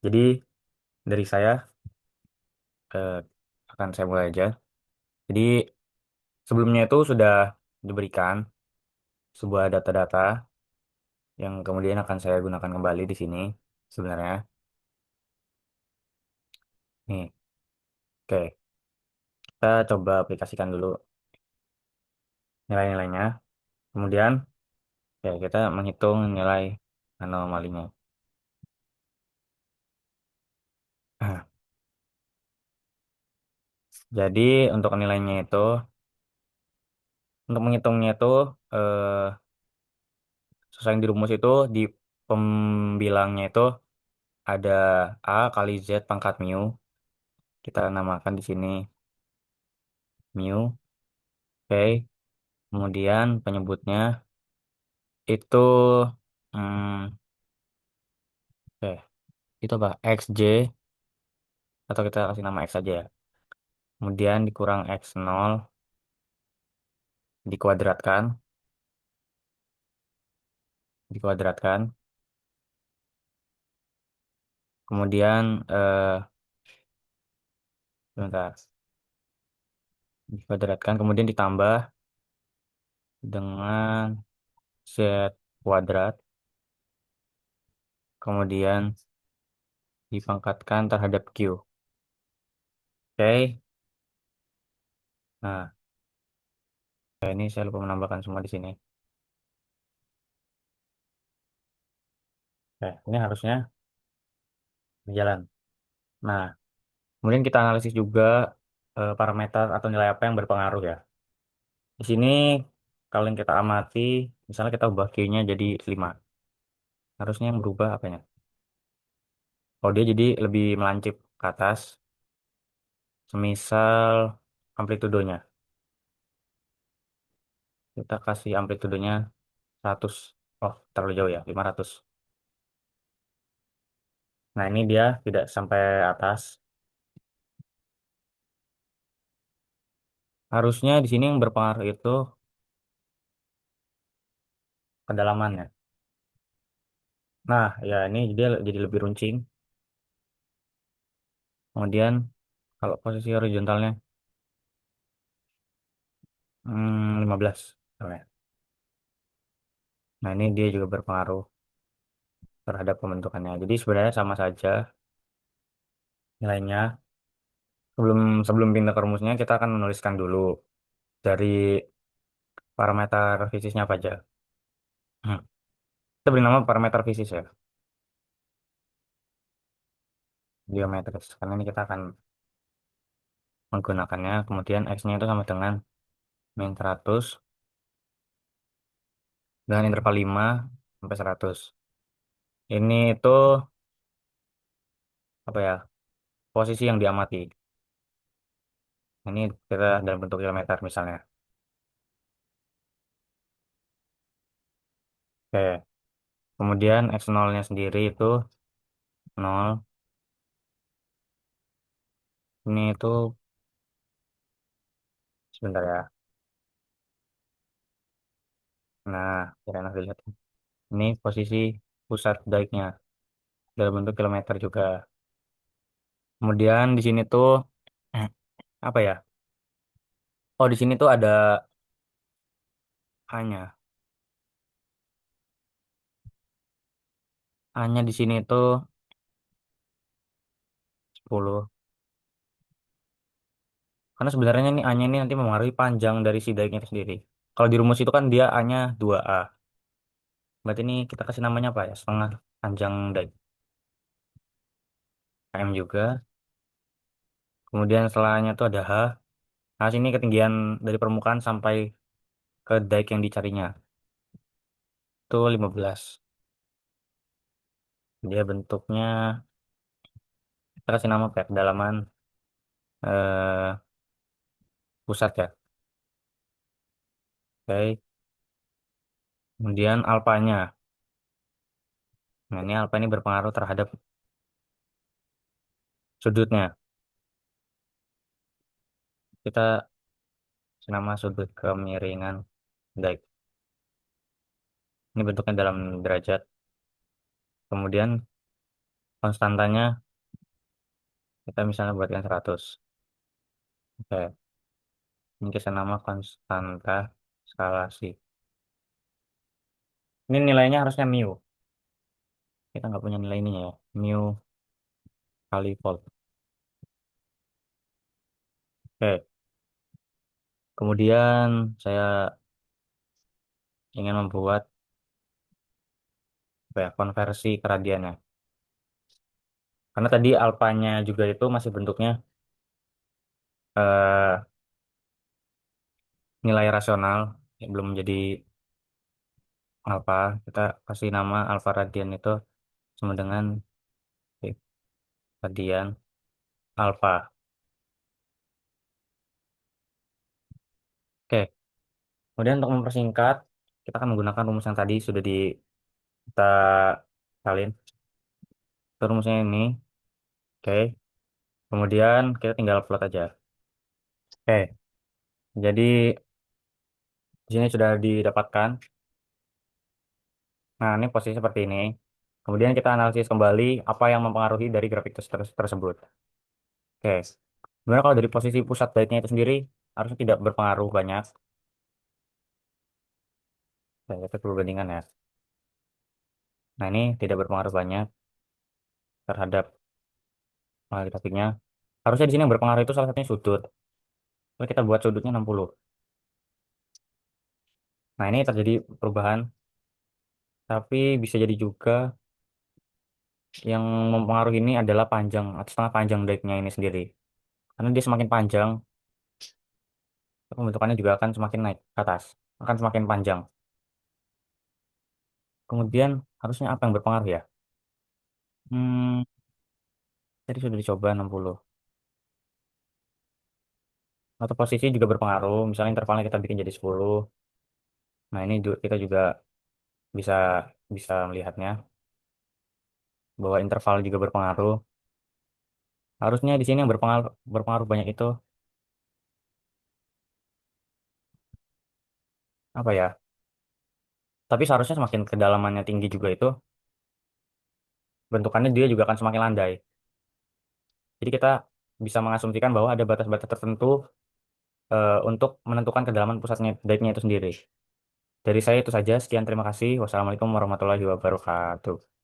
Jadi dari saya eh, akan saya mulai aja. Jadi sebelumnya itu sudah diberikan sebuah data-data yang kemudian akan saya gunakan kembali di sini sebenarnya. Nih, oke. Kita coba aplikasikan dulu nilai-nilainya. Kemudian ya kita menghitung nilai anomalinya. Jadi untuk nilainya itu, untuk menghitungnya itu eh, sesuai yang dirumus itu di pembilangnya itu ada A kali Z pangkat mu. Kita namakan di sini mu. Oke. Kemudian penyebutnya itu oke, itu apa? XJ atau kita kasih nama X aja ya. Kemudian dikurang X0 dikuadratkan, dikuadratkan. Kemudian bentar, dikuadratkan kemudian ditambah dengan Z kuadrat. Kemudian dipangkatkan terhadap Q. Oke. Nah, ini saya lupa menambahkan semua di sini. Oke, ini harusnya berjalan. Nah, kemudian kita analisis juga parameter atau nilai apa yang berpengaruh ya. Di sini kalau yang kita amati, misalnya kita ubah Q-nya jadi 5. Harusnya yang berubah apanya? Oh, dia jadi lebih melancip ke atas. Semisal amplitudonya. Kita kasih amplitudonya 100. Oh, terlalu jauh ya, 500. Nah, ini dia tidak sampai atas. Harusnya di sini yang berpengaruh itu kedalamannya. Nah, ya ini dia jadi lebih runcing. Kemudian kalau posisi horizontalnya 15. Misalnya. Nah, ini dia juga berpengaruh terhadap pembentukannya. Jadi sebenarnya sama saja nilainya. Sebelum sebelum pindah ke rumusnya kita akan menuliskan dulu dari parameter fisisnya apa aja. Hmm. Kita beri nama parameter fisis ya, geometris. Karena ini kita akan menggunakannya. Kemudian X-nya itu sama dengan min 100 dengan interval 5 sampai 100. Ini itu apa ya? Posisi yang diamati. Ini kita dalam bentuk kilometer misalnya. Oke. Kemudian X0-nya sendiri itu 0. Ini itu sebentar ya. Nah, biar enak dilihat. Ini posisi pusat daiknya dalam bentuk kilometer juga. Kemudian di sini tuh apa ya? Oh, di sini tuh ada A-nya. A-nya di sini tuh 10. Karena sebenarnya nih A-nya ini nanti mempengaruhi panjang dari si daiknya itu sendiri. Kalau di rumus itu kan dia A-nya 2A. Berarti ini kita kasih namanya apa ya? Setengah panjang daik. KM juga. Kemudian setelahnya tuh ada H. H sini ketinggian dari permukaan sampai ke daik yang dicarinya. Itu 15. Dia bentuknya, kita kasih nama kayak kedalaman eh, pusat ya. Oke. Kemudian alpanya. Nah, ini alpha ini berpengaruh terhadap sudutnya. Kita kasih nama sudut kemiringan daik. Ini bentuknya dalam derajat. Kemudian konstantanya kita misalnya buatkan 100. Oke, ini kita nama konstanta skalasi. Ini nilainya harusnya mu. Kita nggak punya nilai ininya ya. Mu kali volt. Oke, kemudian saya ingin membuat apa ya, konversi ke radiannya. Karena tadi alfanya juga itu masih bentuknya eh, nilai rasional, yang belum menjadi alfa. Kita kasih nama alfa radian itu sama dengan radian alfa. Oke, kemudian untuk mempersingkat, kita akan menggunakan rumus yang tadi sudah kita salin. Itu rumusnya ini. Oke, kemudian kita tinggal plot aja. Oke, jadi di sini sudah didapatkan. Nah, ini posisi seperti ini. Kemudian kita analisis kembali apa yang mempengaruhi dari grafik tersebut. Oke, sebenarnya kalau dari posisi pusat baiknya itu sendiri harusnya tidak berpengaruh banyak. Saya lihat perbandingan ya. Nah, ini tidak berpengaruh banyak terhadap grafiknya. Harusnya di sini yang berpengaruh itu salah satunya sudut. Lalu kita buat sudutnya 60. Nah, ini terjadi perubahan, tapi bisa jadi juga yang mempengaruhi ini adalah panjang atau setengah panjang dike-nya ini sendiri. Karena dia semakin panjang, pembentukannya juga akan semakin naik ke atas, akan semakin panjang. Kemudian harusnya apa yang berpengaruh ya? Hmm, Tadi sudah dicoba 60. Atau posisi juga berpengaruh, misalnya intervalnya kita bikin jadi 10. Nah, ini kita juga bisa bisa melihatnya bahwa interval juga berpengaruh. Harusnya di sini yang berpengaruh berpengaruh banyak itu apa ya? Tapi seharusnya semakin kedalamannya tinggi juga itu bentukannya dia juga akan semakin landai. Jadi kita bisa mengasumsikan bahwa ada batas-batas tertentu untuk menentukan kedalaman pusatnya dike-nya itu sendiri. Dari saya itu saja. Sekian, terima kasih. Wassalamualaikum warahmatullahi wabarakatuh.